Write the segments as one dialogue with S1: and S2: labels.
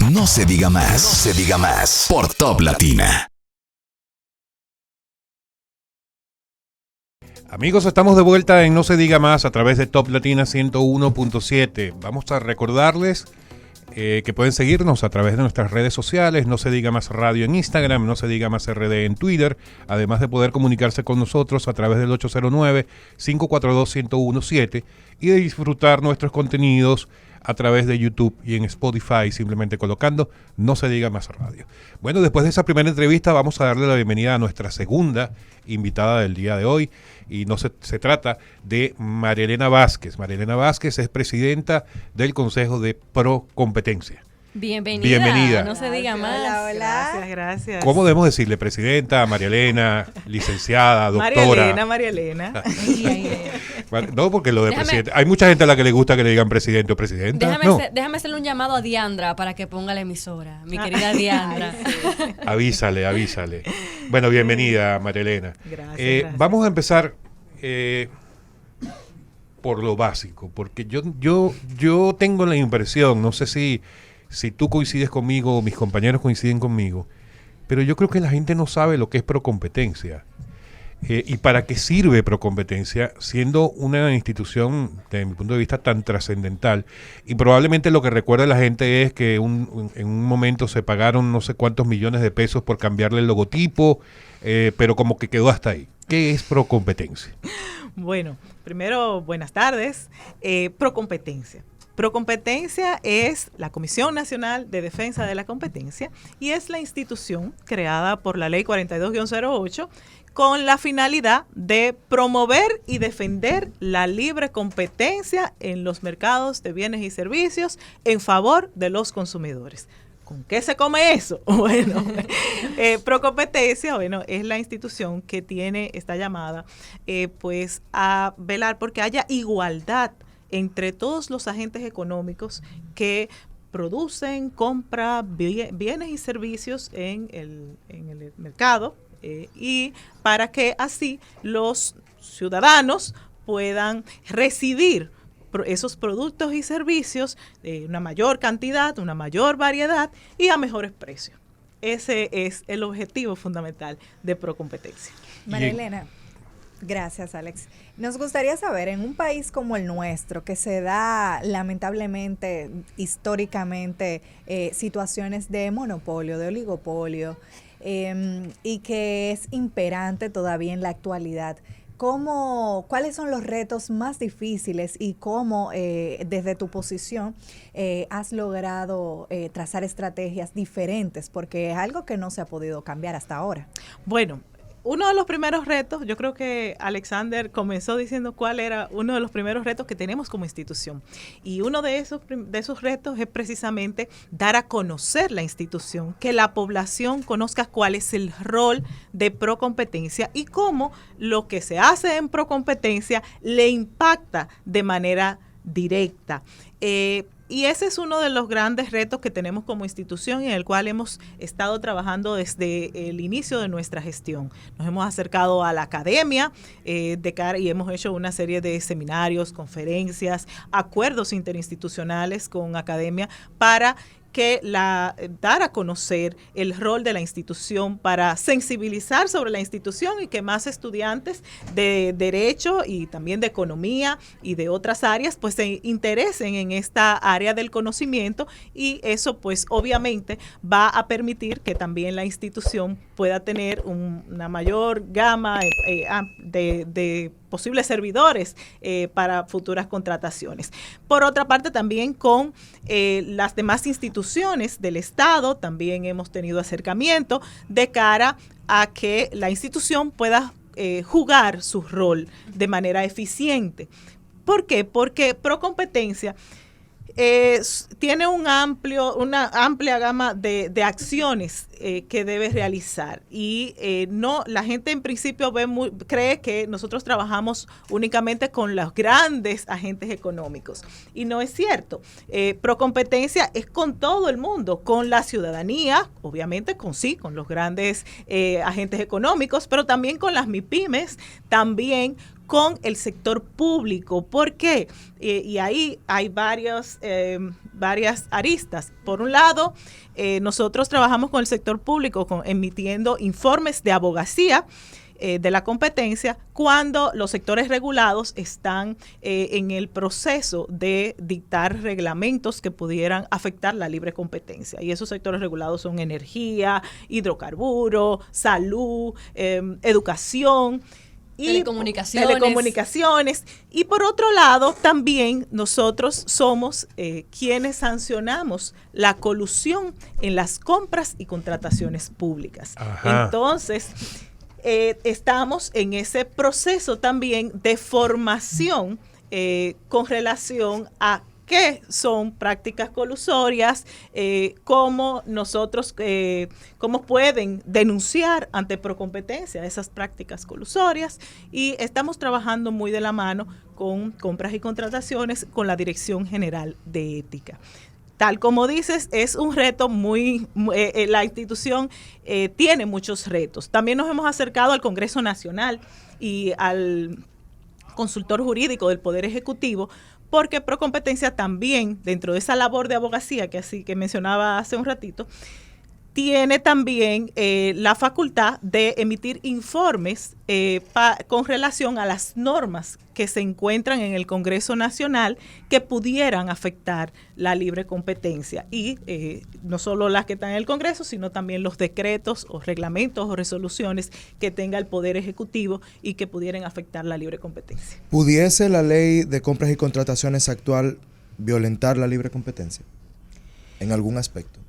S1: No se diga más. No se diga más. Por Top Latina.
S2: Amigos, estamos de vuelta en No se diga más a través de Top Latina 101.7. Vamos a recordarles que pueden seguirnos a través de nuestras redes sociales, No se diga más radio en Instagram, No se diga más RD en Twitter, además de poder comunicarse con nosotros a través del 809-542-1017 y de disfrutar nuestros contenidos a través de YouTube y en Spotify, simplemente colocando No se diga más radio. Bueno, después de esa primera entrevista vamos a darle la bienvenida a nuestra segunda invitada del día de hoy, y se trata de María Elena Vázquez. María Elena Vázquez es presidenta del Consejo de Procompetencia.
S3: Bienvenida.
S4: No se diga más.
S3: Hola. Gracias.
S2: ¿Cómo debemos decirle? Presidenta, María Elena, licenciada, doctora.
S3: María Elena.
S2: No, porque lo de presidente. Hay mucha gente a la que le gusta que le digan presidente o presidenta.
S4: Déjame hacerle un llamado a Diandra para que ponga la emisora. Mi querida Diandra.
S2: Avísale. Bueno, bienvenida, María Elena.
S3: Gracias.
S2: Vamos a empezar por lo básico, porque yo tengo la impresión, no sé si tú coincides conmigo o mis compañeros coinciden conmigo, pero yo creo que la gente no sabe lo que es Procompetencia. ¿Y para qué sirve Procompetencia, siendo una institución, desde mi punto de vista, tan trascendental? Y probablemente lo que recuerda la gente es que en un momento se pagaron no sé cuántos millones de pesos por cambiarle el logotipo, pero como que quedó hasta ahí. ¿Qué es Procompetencia?
S3: Bueno, primero, buenas tardes. Procompetencia. Procompetencia es la Comisión Nacional de Defensa de la Competencia y es la institución creada por la Ley 42-08 con la finalidad de promover y defender la libre competencia en los mercados de bienes y servicios en favor de los consumidores. ¿Con qué se come eso? Bueno, Procompetencia, es la institución que está llamada pues a velar porque haya igualdad entre todos los agentes económicos que producen, compran bienes y servicios en el mercado, y para que así los ciudadanos puedan recibir esos productos y servicios de una mayor cantidad, una mayor variedad y a mejores precios. Ese es el objetivo fundamental de Procompetencia.
S5: María Elena, gracias, Alex. Nos gustaría saber, en un país como el nuestro, que se da lamentablemente, históricamente, situaciones de monopolio, de oligopolio, y que es imperante todavía en la actualidad, ¿cuáles son los retos más difíciles y cómo desde tu posición has logrado trazar estrategias diferentes? Porque es algo que no se ha podido cambiar hasta ahora.
S3: Bueno, uno de los primeros retos, yo creo que Alexander comenzó diciendo cuál era uno de los primeros retos que tenemos como institución. Y uno de esos retos es precisamente dar a conocer la institución, que la población conozca cuál es el rol de Procompetencia y cómo lo que se hace en Procompetencia le impacta de manera directa. Y ese es uno de los grandes retos que tenemos como institución y en el cual hemos estado trabajando desde el inicio de nuestra gestión. Nos hemos acercado a la academia y hemos hecho una serie de seminarios, conferencias, acuerdos interinstitucionales con academia para dar a conocer el rol de la institución, para sensibilizar sobre la institución y que más estudiantes de Derecho y también de Economía y de otras áreas pues se interesen en esta área del conocimiento, y eso pues obviamente va a permitir que también la institución pueda tener una mayor gama de posibles servidores para futuras contrataciones. Por otra parte, también con las demás instituciones del Estado también hemos tenido acercamiento de cara a que la institución pueda jugar su rol de manera eficiente. ¿Por qué? Porque Procompetencia tiene una amplia gama de acciones que debe realizar, y la gente en principio cree que nosotros trabajamos únicamente con los grandes agentes económicos, y no es cierto. Procompetencia es con todo el mundo, con la ciudadanía, obviamente con los grandes agentes económicos, pero también con las MIPYMES, también con el sector público. ¿Por qué? Y ahí hay varias aristas. Por un lado, nosotros trabajamos con el sector público emitiendo informes de abogacía de la competencia cuando los sectores regulados están en el proceso de dictar reglamentos que pudieran afectar la libre competencia. Y esos sectores regulados son energía, hidrocarburos, salud, educación. Y telecomunicaciones. Y por otro lado, también nosotros somos quienes sancionamos la colusión en las compras y contrataciones públicas. Ajá. Entonces, estamos en ese proceso también de formación con relación a qué son prácticas colusorias, cómo pueden denunciar ante Procompetencia esas prácticas colusorias, y estamos trabajando muy de la mano con compras y contrataciones con la Dirección General de Ética. Tal como dices, es un reto la institución tiene muchos retos. También nos hemos acercado al Congreso Nacional y al consultor jurídico del Poder Ejecutivo, porque Procompetencia también, dentro de esa labor de abogacía que mencionaba hace un ratito, tiene también la facultad de emitir informes con relación a las normas que se encuentran en el Congreso Nacional que pudieran afectar la libre competencia. Y no solo las que están en el Congreso, sino también los decretos o reglamentos o resoluciones que tenga el Poder Ejecutivo y que pudieran afectar la libre competencia.
S6: ¿Pudiese la ley de compras y contrataciones actual violentar la libre competencia en algún aspecto?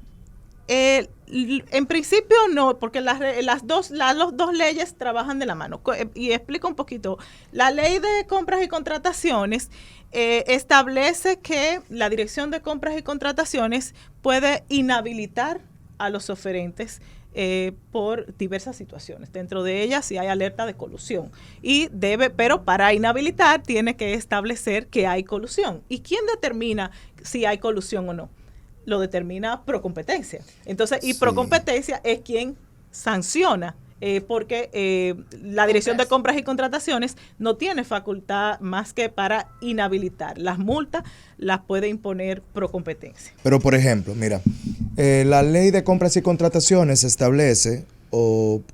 S3: En principio no, porque las dos leyes trabajan de la mano. Y explico un poquito. La ley de compras y contrataciones establece que la Dirección de Compras y Contrataciones puede inhabilitar a los oferentes por diversas situaciones. Dentro de ellas si hay alerta de colusión. Pero para inhabilitar tiene que establecer que hay colusión. ¿Y quién determina si hay colusión o no? Lo determina Procompetencia. Entonces, y Procompetencia es quien sanciona, porque la Dirección de Compras y Contrataciones no tiene facultad más que para inhabilitar. Las multas las puede imponer Procompetencia.
S6: Pero, por ejemplo, mira, la Ley de Compras y Contrataciones establece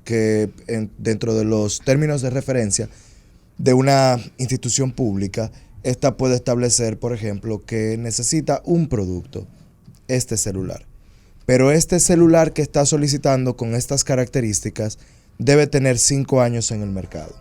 S6: que dentro de los términos de referencia de una institución pública, esta puede establecer, por ejemplo, que necesita un producto, este celular. Pero este celular que está solicitando con estas características debe tener 5 años en el mercado.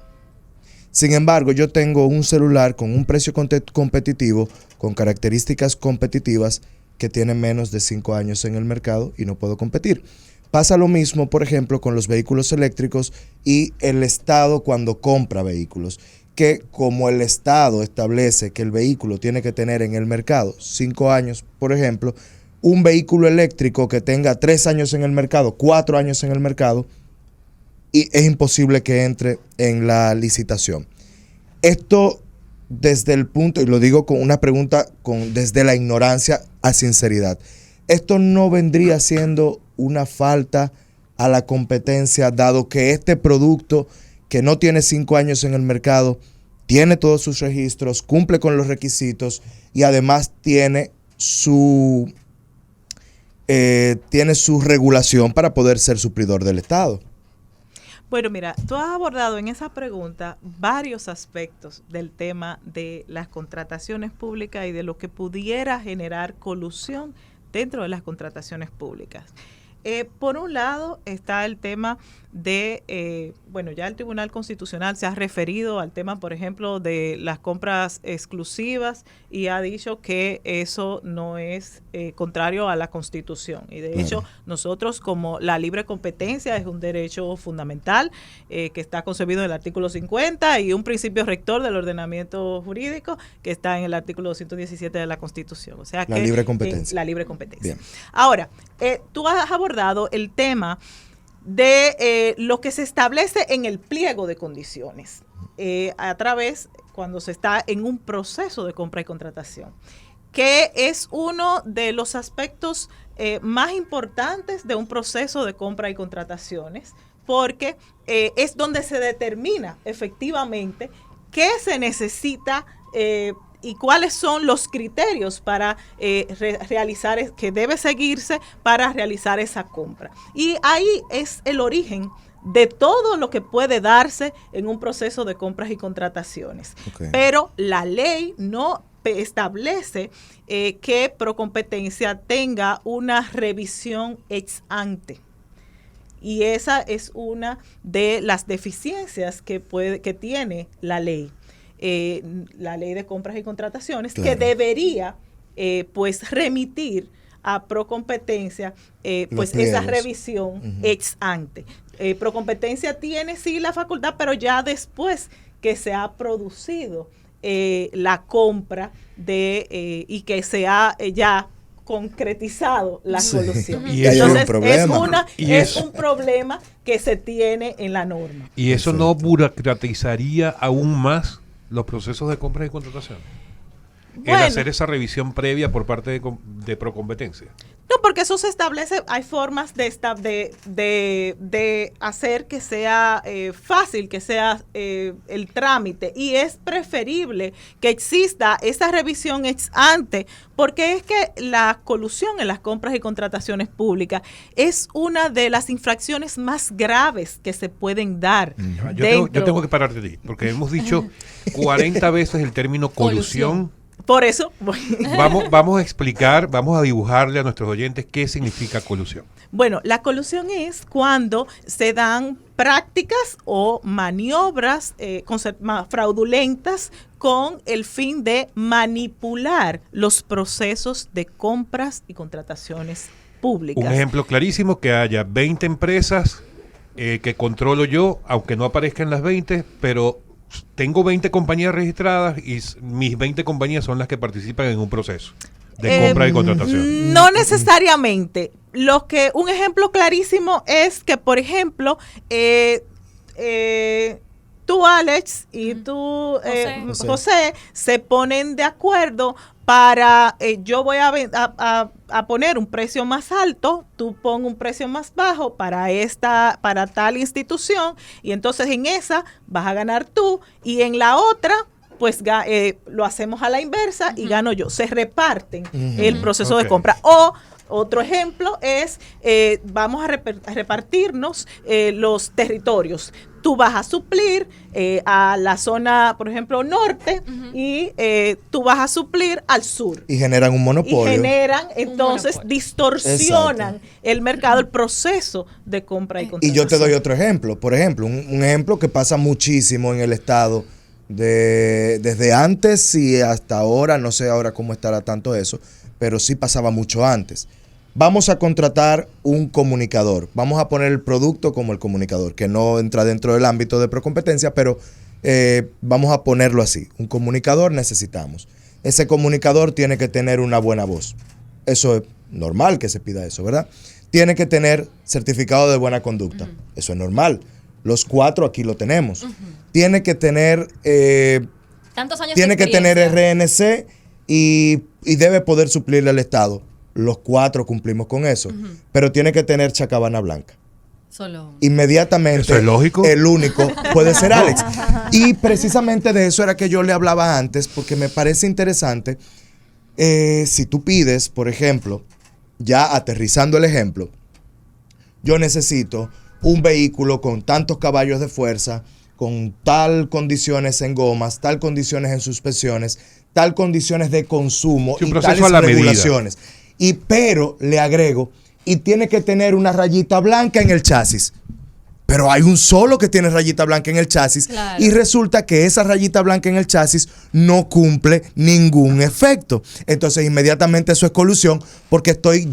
S6: Sin embargo, yo tengo un celular con un precio competitivo, con características competitivas que tiene menos de 5 años en el mercado y no puedo competir. Pasa lo mismo, por ejemplo, con los vehículos eléctricos y el Estado cuando compra vehículos, que como el Estado establece que el vehículo tiene que tener en el mercado 5 años, por ejemplo, un vehículo eléctrico que tenga 3 años en el mercado, 4 años en el mercado, y es imposible que entre en la licitación. Esto desde el punto, y lo digo con una pregunta desde la ignorancia a sinceridad, ¿esto no vendría siendo una falta a la competencia, dado que este producto que no tiene 5 años en el mercado, tiene todos sus registros, cumple con los requisitos y además tiene su regulación para poder ser suplidor del Estado?
S3: Bueno, mira, tú has abordado en esa pregunta varios aspectos del tema de las contrataciones públicas y de lo que pudiera generar colusión dentro de las contrataciones públicas. Por un lado está el tema de, ya el Tribunal Constitucional se ha referido al tema, por ejemplo, de las compras exclusivas y ha dicho que eso no es contrario a la Constitución. Y de hecho, nosotros como la libre competencia es un derecho fundamental que está concebido en el artículo 50 y un principio rector del ordenamiento jurídico que está en el artículo 217 de la Constitución. O sea que
S6: libre competencia.
S3: La libre competencia.
S6: Bien.
S3: Ahora, tú has abordado el tema de lo que se establece en el pliego de condiciones a través cuando se está en un proceso de compra y contratación, que es uno de los aspectos más importantes de un proceso de compra y contrataciones, porque es donde se determina efectivamente qué se necesita y cuáles son los criterios para realizar, que debe seguirse para realizar esa compra. Y ahí es el origen de todo lo que puede darse en un proceso de compras y contrataciones.
S6: Okay.
S3: Pero la ley no establece que Procompetencia tenga una revisión ex ante. Y esa es una de las deficiencias que tiene la ley de compras y contrataciones, claro, que debería pues remitir a Procompetencia pues esa revisión ex ante. Procompetencia tiene sí la facultad, pero ya después que se ha producido la compra y que se ha ya concretizado la solución.
S2: Y
S3: entonces es un problema que se tiene en la norma.
S2: ¿Y eso no burocratizaría aún más los procesos de compras y contratación?
S3: Bueno,
S2: el hacer esa revisión previa por parte de Procompetencia.
S3: No, porque eso se establece, hay formas de hacer que sea fácil, que sea el trámite, y es preferible que exista esa revisión ex ante, porque es que la colusión en las compras y contrataciones públicas es una de las infracciones más graves que se pueden dar.
S2: Yo tengo que pararte de ti, porque hemos dicho 40 veces el término colusión.
S3: Por eso
S2: vamos a explicar, vamos a dibujarle a nuestros oyentes qué significa colusión.
S3: Bueno, la colusión es cuando se dan prácticas o maniobras fraudulentas con el fin de manipular los procesos de compras y contrataciones públicas.
S2: Un ejemplo clarísimo, que haya 20 empresas que controlo yo, aunque no aparezcan las 20, pero tengo 20 compañías registradas y mis 20 compañías son las que participan en un proceso de compra y contratación.
S3: No necesariamente. Un ejemplo clarísimo es que, por ejemplo, tú, Alex, y tú, José, se ponen de acuerdo para, yo voy a poner un precio más alto, tú pon un precio más bajo para tal institución, y entonces en esa vas a ganar tú, y en la otra pues lo hacemos a la inversa y gano yo. Se reparten el proceso de compra. O otro ejemplo es, vamos a repartirnos los territorios. Tú vas a suplir a la zona, por ejemplo, norte, y tú vas a suplir al sur.
S6: Y generan un monopolio.
S3: Y generan, entonces, distorsionan el mercado, el proceso de compra y contratación.
S6: Y yo te doy otro ejemplo. Por ejemplo, un ejemplo que pasa muchísimo en el estado desde antes y hasta ahora, no sé ahora cómo estará tanto eso, pero sí pasaba mucho antes. Vamos a contratar un comunicador. Vamos a poner el producto como el comunicador, que no entra dentro del ámbito de Procompetencia, pero vamos a ponerlo así. Un comunicador necesitamos. Ese comunicador tiene que tener una buena voz. Eso es normal que se pida eso, ¿verdad? Tiene que tener certificado de buena conducta. Eso es normal. Los 4 aquí lo tenemos. Tiene que tener
S4: tantos años
S6: tiene
S4: de
S6: que tener
S4: experiencia.
S6: RNC y debe poder suplirle al Estado. Los 4 cumplimos con eso. Pero tiene que tener chacabana blanca.
S4: Solo.
S6: Inmediatamente.
S2: ¿Eso es lógico?
S6: El único puede ser Alex. Y precisamente de eso era que yo le hablaba antes, porque me parece interesante. Si tú pides, por ejemplo, ya aterrizando el ejemplo, yo necesito un vehículo con tantos caballos de fuerza, con tal condiciones en gomas, tal condiciones en suspensiones, tal condiciones de consumo
S2: sí,
S6: y tales regulaciones. Pero le agrego, y tiene que tener una rayita blanca en el chasis. Pero hay un solo que tiene rayita blanca en el chasis, claro, y resulta que esa rayita blanca en el chasis no cumple ningún efecto. Entonces inmediatamente eso es colusión, porque estoy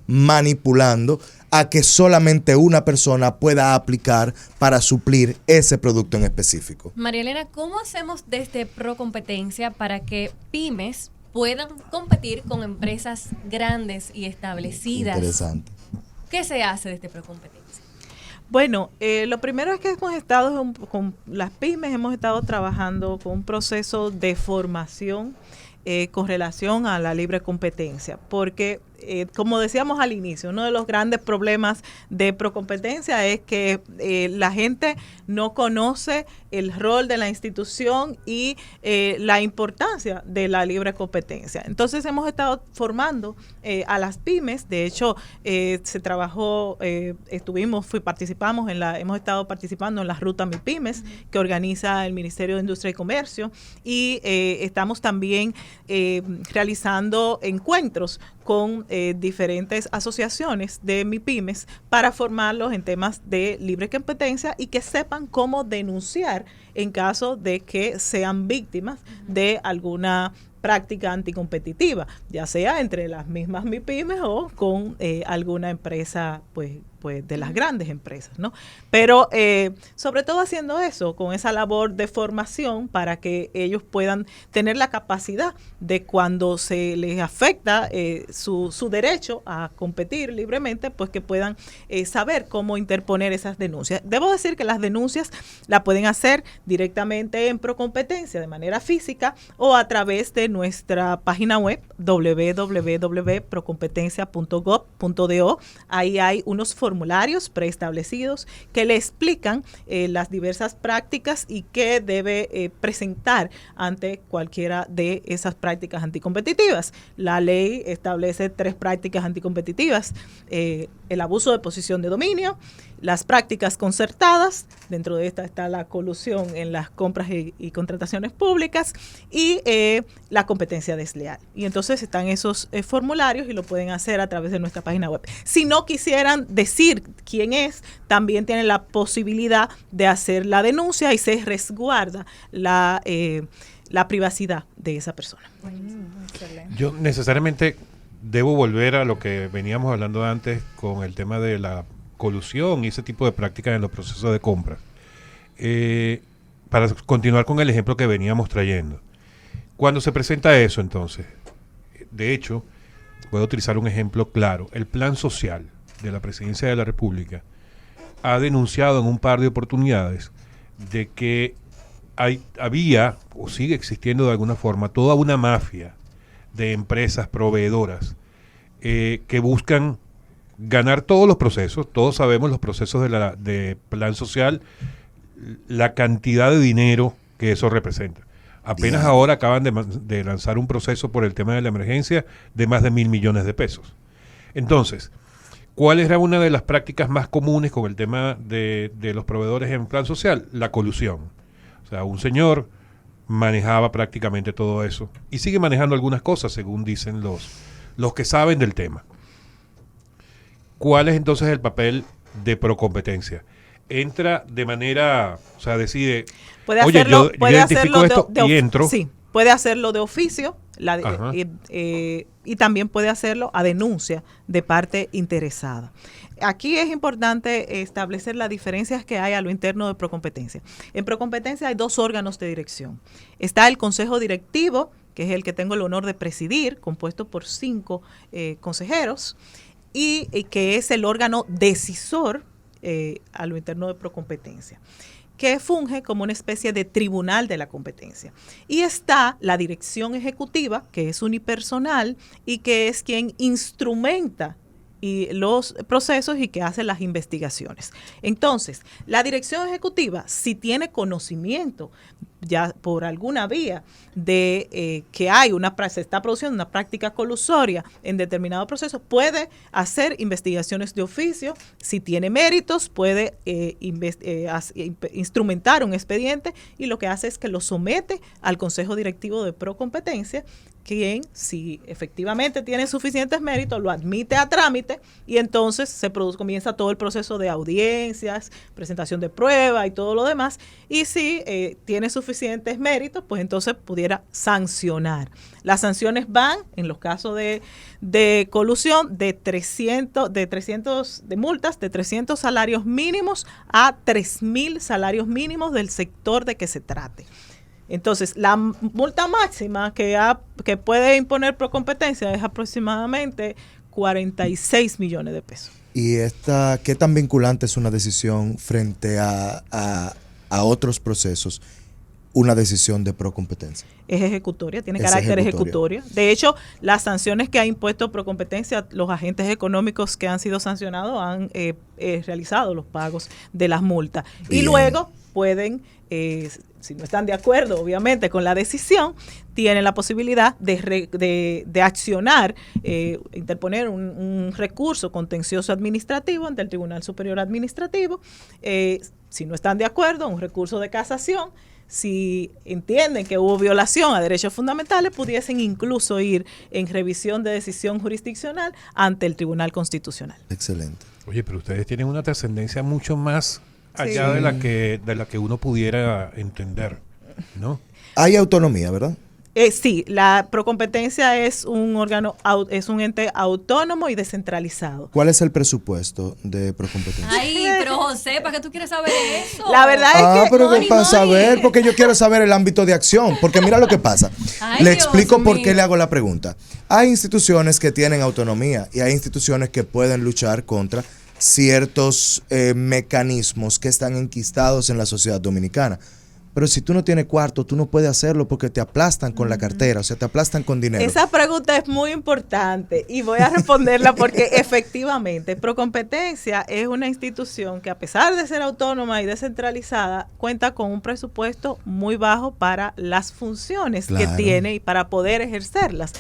S6: manipulando a que solamente una persona pueda aplicar para suplir ese producto en específico.
S4: María Elena, ¿cómo hacemos desde Procompetencia para que pymes puedan competir con empresas grandes y establecidas?
S6: Interesante.
S4: ¿Qué se hace desde Procompetencia?
S3: Bueno, lo primero es que hemos estado con las pymes, hemos estado trabajando con un proceso de formación con relación a la libre competencia, porque como decíamos al inicio, uno de los grandes problemas de Procompetencia es que la gente no conoce el rol de la institución y la importancia de la libre competencia. Entonces hemos estado formando a las pymes. De hecho, se trabajó, hemos estado participando en la ruta MIPYMES que organiza el Ministerio de Industria y Comercio, y estamos también realizando encuentros con diferentes asociaciones de MIPYMES para formarlos en temas de libre competencia y que sepan cómo denunciar en caso de que sean víctimas de alguna práctica anticompetitiva, ya sea entre las mismas MIPYMES o con alguna empresa, pues de las grandes empresas, ¿no? Pero sobre todo haciendo eso, con esa labor de formación para que ellos puedan tener la capacidad de cuando se les afecta su derecho a competir libremente, pues que puedan saber cómo interponer esas denuncias. Debo decir que las denuncias la pueden hacer directamente en Procompetencia de manera física o a través de nuestra página web www.procompetencia.gov.do. Ahí hay unos formularios preestablecidos que le explican las diversas prácticas y qué debe presentar ante cualquiera de esas prácticas anticompetitivas. La ley establece 3 prácticas anticompetitivas: el abuso de posición de dominio, las prácticas concertadas, dentro de esta está la colusión en las compras y contrataciones públicas, y la competencia desleal. Y entonces están esos formularios y lo pueden hacer a través de nuestra página web. Si no quisieran decir quién es, también tienen la posibilidad de hacer la denuncia y se resguarda la privacidad de esa persona.
S2: Yo necesariamente debo volver a lo que veníamos hablando antes con el tema de la colusión y ese tipo de prácticas en los procesos de compra. Para continuar con el ejemplo que veníamos trayendo. Cuando se presenta eso, entonces, de hecho, voy a utilizar un ejemplo claro. El Plan Social de la Presidencia de la República ha denunciado en un par de oportunidades de que había o sigue existiendo de alguna forma toda una mafia de empresas proveedoras que buscan ganar todos los procesos. Todos sabemos los procesos de Plan Social, la cantidad de dinero que eso representa. Apenas ahora acaban de lanzar un proceso por el tema de la emergencia de más de 1.000 millones de pesos. Entonces, ¿cuál era una de las prácticas más comunes con el tema de los proveedores en Plan Social? La colusión. O sea, un señor manejaba prácticamente todo eso y sigue manejando algunas cosas, según dicen los que saben del tema. ¿Cuál es entonces el papel de Procompetencia? Entra de manera, o sea, decide, yo identifico esto y entro.
S3: Sí, puede hacerlo de oficio y también puede hacerlo a denuncia de parte interesada. Aquí es importante establecer las diferencias que hay a lo interno de Procompetencia. En Procompetencia hay 2 órganos de dirección. Está el Consejo Directivo, que es el que tengo el honor de presidir, compuesto por 5 consejeros, y que es el órgano decisor a lo interno de Procompetencia, que funge como una especie de tribunal de la competencia. Y está la dirección ejecutiva, que es unipersonal y que es quien instrumenta los procesos y que hace las investigaciones. Entonces, la dirección ejecutiva, si tiene conocimiento ya por alguna vía de que se está produciendo una práctica colusoria en determinado proceso, puede hacer investigaciones de oficio. Si tiene méritos, puede instrumentar un expediente, y lo que hace es que lo somete al Consejo Directivo de Procompetencia, quien, si efectivamente tiene suficientes méritos, lo admite a trámite, y entonces comienza todo el proceso de audiencias, presentación de prueba y todo lo demás. Y si tiene suficientes méritos, pues entonces pudiera sancionar. Las sanciones van, en los casos de colusión, de multas de 300 salarios mínimos a 3.000 salarios mínimos del sector de que se trate. Entonces, la multa máxima que puede imponer Procompetencia es aproximadamente 46 millones de pesos.
S6: ¿Y qué tan vinculante es una decisión frente a otros procesos? una decisión de Procompetencia?
S3: Es ejecutoria, tiene
S6: Es
S3: carácter
S6: ejecutoria.
S3: ejecutorio. De hecho, las sanciones que ha impuesto Procompetencia, los agentes económicos que han sido sancionados han realizado los pagos de las multas.
S6: Bien.
S3: Y luego pueden, si no están de acuerdo, obviamente, con la decisión, tienen la posibilidad de accionar, interponer un recurso contencioso administrativo ante el Tribunal Superior Administrativo. Si no están de acuerdo, un recurso de casación. Si entienden que hubo violación a derechos fundamentales, pudiesen incluso ir en revisión de decisión jurisdiccional ante el Tribunal Constitucional.
S6: Excelente.
S2: Oye, pero ustedes tienen una trascendencia mucho más allá
S5: Sí.
S2: de la que uno pudiera entender, ¿no?
S6: Hay autonomía, ¿verdad?
S3: Sí, la Procompetencia es un órgano, es un ente autónomo y descentralizado.
S6: ¿Cuál es el presupuesto de Procompetencia?
S4: Ay, pero José, ¿para qué tú quieres saber eso?
S3: La verdad es que
S6: pero
S4: Moni,
S6: para
S4: Moni.
S6: saber, porque yo quiero saber el ámbito de acción, porque mira lo que pasa.
S4: Ay,
S6: Le
S4: Dios
S6: explico por qué
S4: mío.
S6: le hago la pregunta. Hay instituciones que tienen autonomía y hay instituciones que pueden luchar contra ciertos mecanismos que están enquistados en la sociedad dominicana. Pero si tú no tienes cuarto, tú no puedes hacerlo porque te aplastan con la cartera, o sea, te aplastan con dinero.
S3: esa pregunta es muy importante y voy a responderla porque efectivamente Procompetencia es una institución que, a pesar de ser autónoma y descentralizada, cuenta con un presupuesto muy bajo para las funciones que
S6: Claro.
S3: tiene y para poder ejercerlas.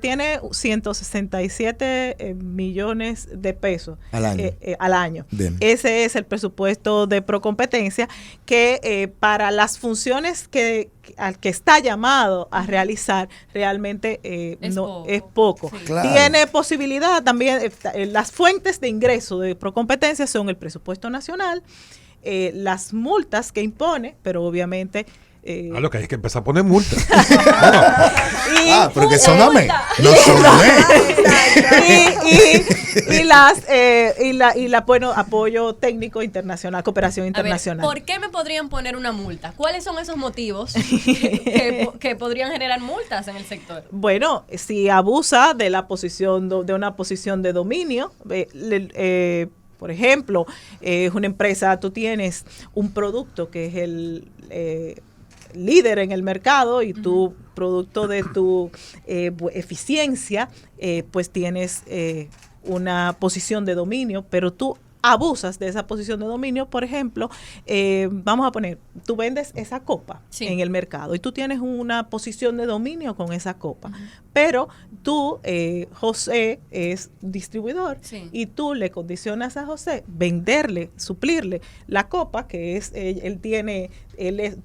S3: Tiene 167 millones de pesos
S6: Al año.
S3: al año.
S6: Bien.
S3: Ese es el presupuesto de Procompetencia que para las funciones al que está llamado a realizar realmente
S4: Es
S3: no
S4: poco.
S3: es poco.
S4: Sí.
S6: Claro.
S3: Tiene posibilidad también, las fuentes de ingreso de Procompetencia son el presupuesto nacional, las multas que impone, pero obviamente
S2: Lo que hay que empezar a poner multas.
S6: Pero que son
S4: Una
S6: amén.
S4: multa.
S6: No son amén.
S3: bueno, apoyo técnico internacional, cooperación
S4: A ver,
S3: internacional.
S4: ¿por qué me podrían poner una multa? ¿Cuáles son esos motivos que podrían generar multas en el sector?
S3: Bueno, si abusa de la posición de una posición de dominio, por ejemplo, es una empresa, tú tienes un producto que es el líder en el mercado y tu producto de tu eficiencia, pues tienes una posición de dominio, pero tú abusas de esa posición de dominio. Por ejemplo, vamos a poner, tú vendes esa copa
S4: Sí.
S3: en el mercado y tú tienes una posición de dominio con esa copa, pero tú, José, es distribuidor
S4: Sí.
S3: y tú le condicionas a José venderle, suplirle la copa que es, él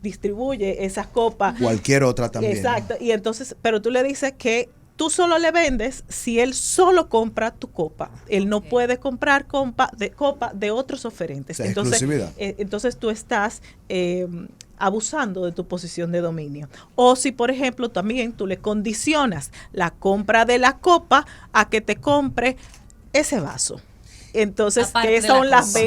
S3: distribuye esas copas.
S6: Cualquier otra también.
S3: Exacto, y entonces, pero tú le dices que tú solo le vendes si él solo compra tu copa. Él no puede comprar copa de otros oferentes.
S6: O sea,
S3: Entonces,
S6: exclusividad.
S3: entonces tú estás abusando de tu posición de dominio. O si, por ejemplo, también tú le condicionas la compra de la copa a que te compre ese vaso. Entonces,
S4: Aparte
S3: que
S4: de
S3: son
S4: la
S3: las
S4: copa.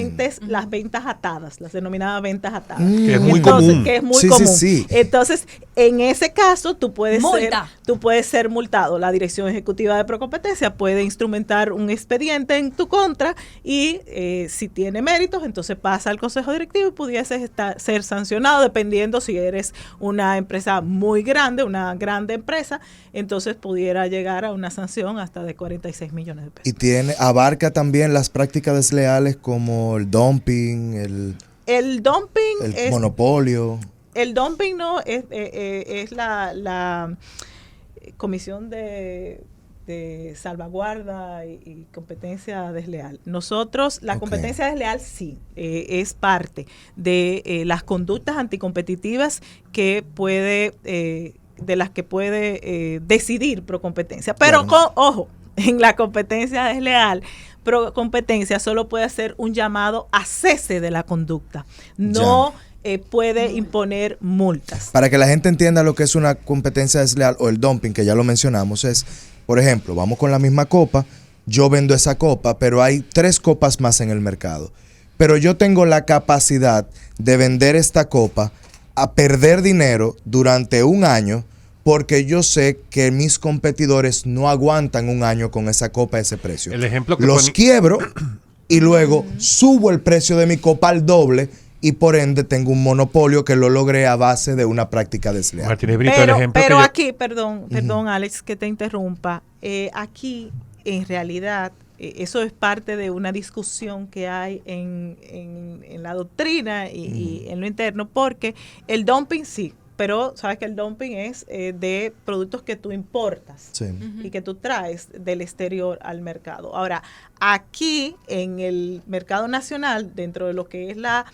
S3: las ventas atadas, las denominadas ventas atadas.
S2: Que es muy
S3: Entonces,
S2: común.
S3: que es muy
S6: Sí, sí,
S3: común.
S6: sí.
S3: Entonces, en ese caso, tú puedes
S4: Multa.
S3: ser multado. La Dirección Ejecutiva de Procompetencia puede instrumentar un expediente en tu contra y si tiene méritos, entonces pasa al Consejo Directivo y pudiese ser sancionado, dependiendo si eres una empresa muy grande, una grande empresa, entonces pudiera llegar a una sanción hasta de 46 millones de pesos.
S6: Y abarca también las prácticas desleales como el dumping,
S3: El dumping
S6: el
S3: es
S6: monopolio.
S3: El dumping no es la Comisión de Salvaguarda y Competencia Desleal. Nosotros, la
S6: Ok.
S3: competencia desleal sí, es parte de las conductas anticompetitivas que de las que puede decidir Procompetencia. Pero
S6: Claro.
S3: ojo, en la competencia desleal, Procompetencia solo puede hacer un llamado a cese de la conducta. No puede imponer multas.
S6: Para que la gente entienda lo que es una competencia desleal o el dumping, que ya lo mencionamos, es, por ejemplo, vamos con la misma copa, yo vendo esa copa, pero hay 3 copas más en el mercado. Pero yo tengo la capacidad de vender esta copa a perder dinero durante un año porque yo sé que mis competidores no aguantan un año con esa copa a ese precio.
S2: El ejemplo que
S6: Los quiebro y luego subo el precio de mi copa al doble y por ende tengo un monopolio que lo logré a base de una práctica desleal.
S2: Martínez Brito, el ejemplo
S3: pero
S2: que yo-
S3: aquí, perdón, Alex, que te interrumpa. Aquí, en realidad, eso es parte de una discusión que hay en la doctrina y en lo interno, porque el dumping sí, pero sabes que el dumping es de productos que tú importas
S6: Sí.
S3: y que tú traes del exterior al mercado. Ahora, aquí en el mercado nacional, dentro de lo que es la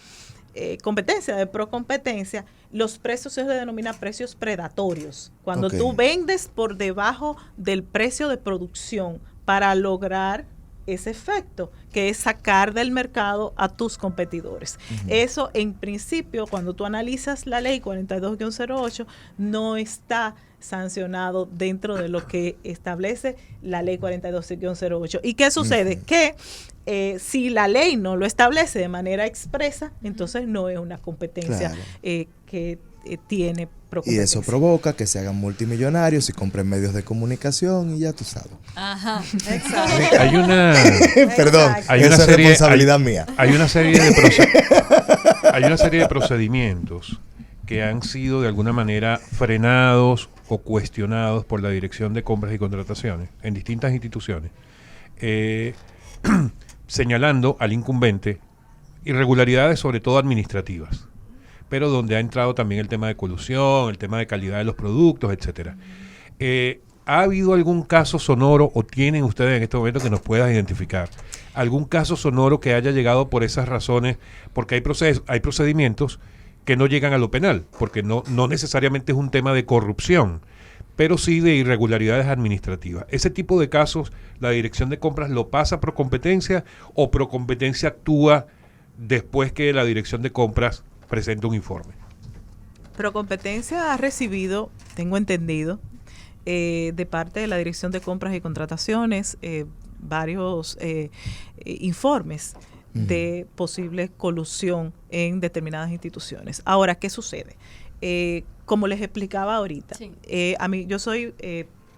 S3: competencia, de procompetencia, los precios se denominan precios predatorios. Cuando
S6: Ok.
S3: tú vendes por debajo del precio de producción para lograr ese efecto, que es sacar del mercado a tus competidores. Eso, en principio, cuando tú analizas la ley 42-08, no está sancionado dentro de lo que establece la ley 42-08. ¿Y qué sucede? Que si la ley no lo establece de manera expresa, entonces no es una competencia
S6: Claro.
S3: que tiene
S6: Y
S3: procompetencia.
S6: eso provoca que se hagan multimillonarios y compren medios de comunicación y ya tú sabes.
S4: Ajá.
S5: Exacto.
S2: Hay una...
S6: Perdón,
S2: Hay
S6: esa
S2: una
S6: es
S2: serie-
S6: responsabilidad mía.
S2: Hay una serie de procedimientos que han sido de alguna manera frenados o cuestionados por la Dirección de Compras y Contrataciones en distintas instituciones, señalando al incumbente irregularidades, sobre todo administrativas, pero donde ha entrado también el tema de colusión, el tema de calidad de los productos, etcétera. ¿Ha habido algún caso sonoro o tienen ustedes en este momento que nos puedas identificar? ¿Algún caso sonoro que haya llegado por esas razones? Porque hay procedimientos que no llegan a lo penal, porque no necesariamente es un tema de corrupción, pero sí de irregularidades administrativas. Ese tipo de casos, la Dirección de Compras lo pasa a Procompetencia o Procompetencia actúa después que la Dirección de Compras presenta un informe.
S3: Procompetencia ha recibido, tengo entendido, de parte de la Dirección de Compras y Contrataciones, varios informes de posible colusión en determinadas instituciones. Ahora, ¿qué sucede? Como les explicaba ahorita,
S4: Sí.
S3: yo soy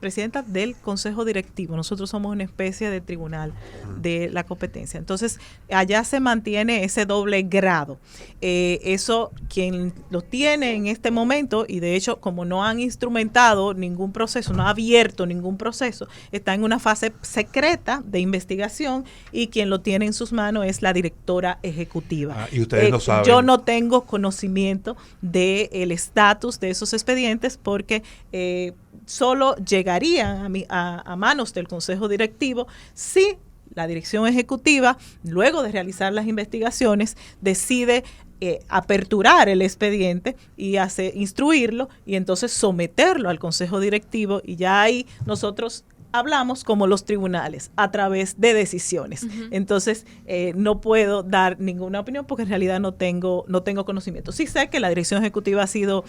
S3: presidenta del Consejo Directivo. Nosotros somos una especie de tribunal de la competencia. Entonces, allá se mantiene ese doble grado. Eso, quien lo tiene en este momento, y de hecho, como no han instrumentado ningún proceso, no ha abierto ningún proceso, está en una fase secreta de investigación y quien lo tiene en sus manos es la directora ejecutiva.
S2: Y ustedes no saben.
S3: Yo no tengo conocimiento del estatus de esos expedientes porque solo llegarían a manos del Consejo Directivo si la dirección ejecutiva, luego de realizar las investigaciones, decide aperturar el expediente y instruirlo y entonces someterlo al Consejo Directivo, y ya ahí nosotros hablamos como los tribunales a través de decisiones. Entonces, no puedo dar ninguna opinión porque en realidad no tengo conocimiento. Sí sé que la dirección ejecutiva ha sido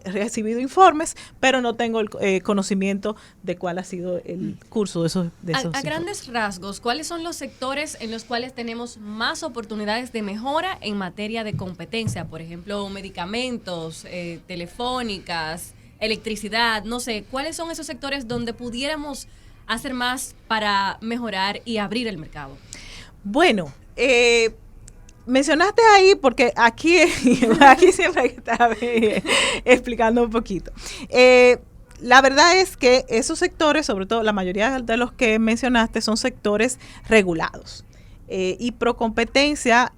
S3: recibido informes, pero no tengo el conocimiento de cuál ha sido el curso de esos
S4: A
S3: informes.
S4: grandes rasgos, ¿cuáles son los sectores en los cuales tenemos más oportunidades de mejora en materia de competencia? Por ejemplo, medicamentos, telefónicas, electricidad, no sé, ¿cuáles son esos sectores donde pudiéramos hacer más para mejorar y abrir el mercado?
S3: Bueno, mencionaste ahí, porque aquí siempre hay que estar explicando un poquito. La verdad es que esos sectores, sobre todo la mayoría de los que mencionaste, son sectores regulados. Y Procompetencia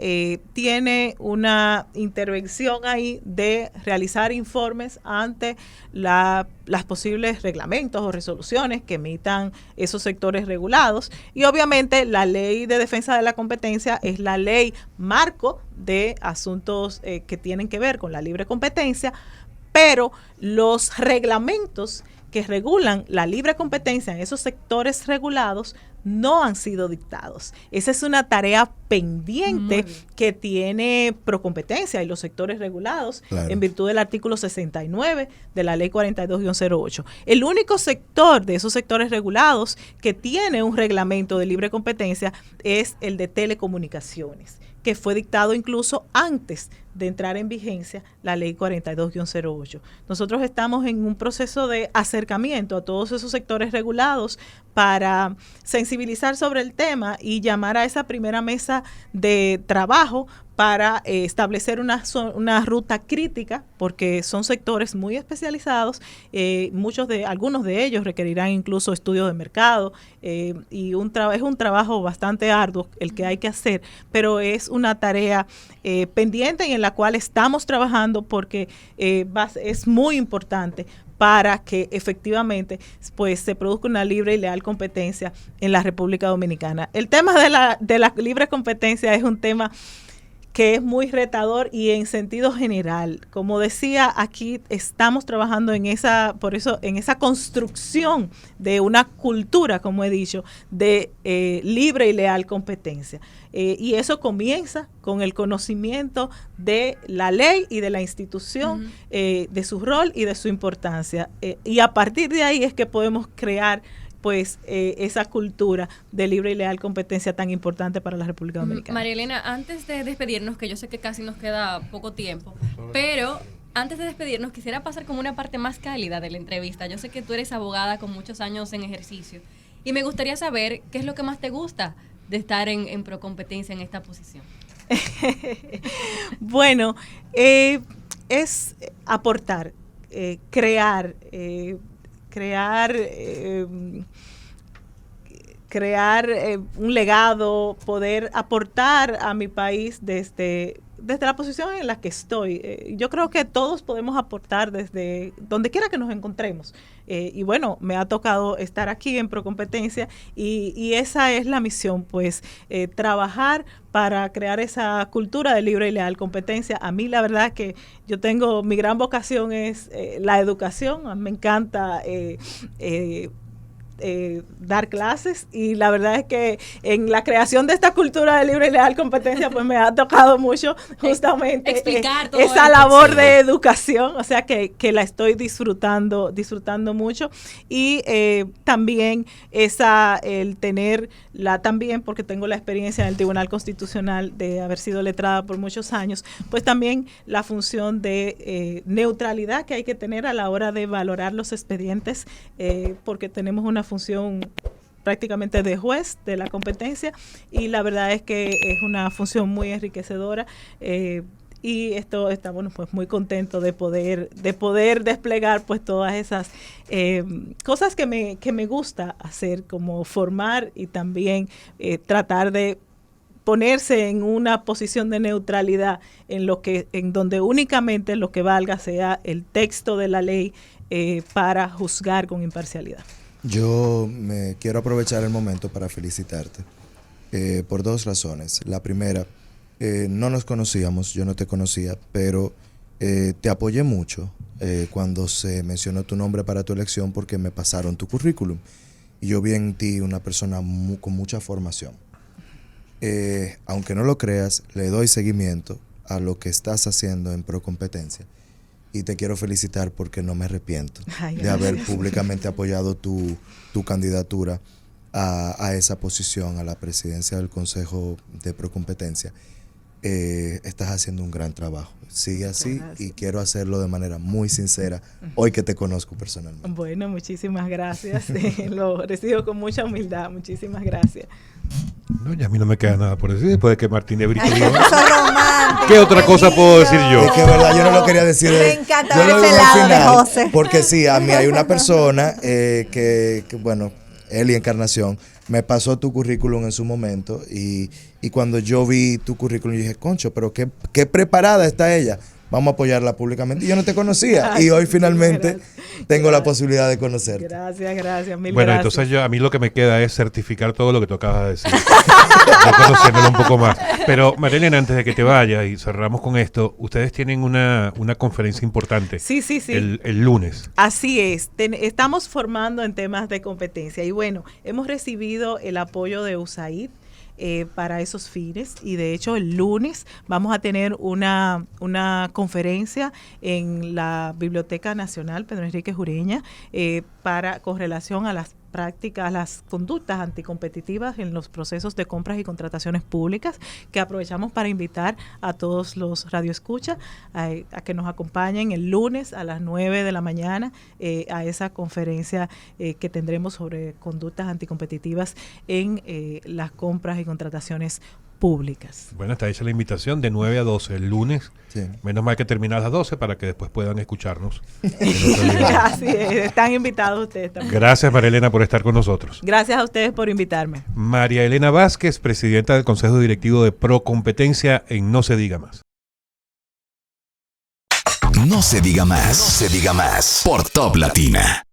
S3: tiene una intervención ahí de realizar informes ante las posibles reglamentos o resoluciones que emitan esos sectores regulados. Y obviamente la Ley de Defensa de la Competencia es la ley marco de asuntos que tienen que ver con la libre competencia, pero los reglamentos que regulan la libre competencia en esos sectores regulados no han sido dictados. Esa es una tarea pendiente que tiene Procompetencia y los sectores regulados, claro, en virtud del artículo 69 de la ley 42-08. El único sector de esos sectores regulados que tiene un reglamento de libre competencia es el de telecomunicaciones, que fue dictado incluso antes de entrar en vigencia la ley 42-08. Nosotros estamos en un proceso de acercamiento a todos esos sectores regulados para sensibilizar sobre el tema y llamar a esa primera mesa de trabajo para establecer una ruta crítica, porque son sectores muy especializados, algunos de ellos requerirán incluso estudios de mercado, y es un trabajo bastante arduo el que hay que hacer, pero es una tarea pendiente y en la cual estamos trabajando porque es muy importante para que efectivamente pues se produzca una libre y leal competencia en la República Dominicana. El tema de la libre competencia es un tema que es muy retador y en sentido general. Como decía, aquí estamos trabajando en esa construcción de una cultura, como he dicho, de libre y leal competencia. Y eso comienza con el conocimiento de la ley y de la institución, de su rol y de su importancia. Y a partir de ahí es que podemos crear pues esa cultura de libre y leal competencia tan importante para la República Dominicana.
S4: María Elena, antes de despedirnos, que yo sé que casi nos queda poco tiempo, pero antes de despedirnos quisiera pasar como una parte más cálida de la entrevista. Yo sé que tú eres abogada con muchos años en ejercicio y me gustaría saber qué es lo que más te gusta de estar en Procompetencia en esta posición.
S3: Bueno, es aportar, crear un legado, poder aportar a mi país desde la posición en la que estoy. Yo creo que todos podemos aportar desde donde quiera que nos encontremos. Y bueno, me ha tocado estar aquí en Procompetencia y esa es la misión, pues trabajar para crear esa cultura de libre y leal competencia. A mí la verdad que mi gran vocación es la educación. A mí me encanta dar clases y la verdad es que en la creación de esta cultura de libre y leal competencia pues me ha tocado mucho justamente
S4: explicar todo
S3: esa labor de educación, o sea que la estoy disfrutando mucho y también también porque tengo la experiencia en el Tribunal Constitucional de haber sido letrada por muchos años, pues también la función de neutralidad que hay que tener a la hora de valorar los expedientes, porque tenemos una función prácticamente de juez de la competencia y la verdad es que es una función muy enriquecedora, y estamos pues muy contentos de poder desplegar pues todas esas cosas que me gusta hacer, como formar y también tratar de ponerse en una posición de neutralidad en donde únicamente lo que valga sea el texto de la ley para juzgar con imparcialidad.
S6: Yo me quiero aprovechar el momento para felicitarte por dos razones. La primera, no nos conocíamos, yo no te conocía, pero te apoyé mucho cuando se mencionó tu nombre para tu elección porque me pasaron tu currículum y yo vi en ti una persona con mucha formación. Aunque no lo creas, le doy seguimiento a lo que estás haciendo en Procompetencia. Y te quiero felicitar porque no me arrepiento de haber públicamente apoyado tu candidatura a esa posición, a la presidencia del Consejo de Procompetencia. Estás haciendo un gran trabajo. Sigue así y quiero hacerlo de manera muy sincera hoy que te conozco personalmente.
S3: Bueno, muchísimas gracias. Lo recibo con mucha humildad. Muchísimas gracias.
S2: No, ya a mí no me queda nada por decir después de que Martín de Brito dijo.
S5: Romántico,
S2: ¿Qué otra cosa puedo decir yo?
S6: Es que verdad, yo no lo quería decir.
S5: Me encanta
S6: yo lo
S5: ese
S6: digo al
S5: lado de
S6: final,
S5: José.
S6: porque sí, a mí hay una persona que bueno, Eli Encarnación, me pasó tu currículum en su momento y cuando yo vi tu currículum dije, concho, pero qué preparada está ella. Vamos a apoyarla públicamente. Y yo no te conocía y hoy finalmente tengo la posibilidad de conocerte.
S3: Gracias, mil
S2: Bueno,
S3: gracias.
S2: entonces a mí lo que me queda es certificar todo lo que tú acabas de decir. Ya conociéndolo un poco más. Pero, Marilena, antes de que te vayas y cerramos con esto, ustedes tienen una conferencia importante.
S3: Sí.
S2: El lunes.
S3: Así es, estamos formando en temas de competencia y bueno, hemos recibido el apoyo de USAID para esos fines y de hecho el lunes vamos a tener una conferencia en la Biblioteca Nacional Pedro Enrique Ureña con relación a las prácticas, las conductas anticompetitivas en los procesos de compras y contrataciones públicas, que aprovechamos para invitar a todos los radioescuchas a que nos acompañen el lunes a las 9 de la mañana a esa conferencia que tendremos sobre conductas anticompetitivas en las compras y contrataciones públicas.
S2: Bueno, está hecha la invitación de 9 a 12 el lunes.
S6: Sí.
S2: Menos mal que termina a las 12 para que después puedan escucharnos.
S3: Así es, están invitados ustedes también.
S2: Gracias, María Elena, por estar con nosotros.
S3: Gracias a ustedes por invitarme.
S2: María Elena Vázquez, presidenta del Consejo Directivo de Procompetencia en No Se Diga Más.
S1: No se diga más. No se diga más. Por Top Latina.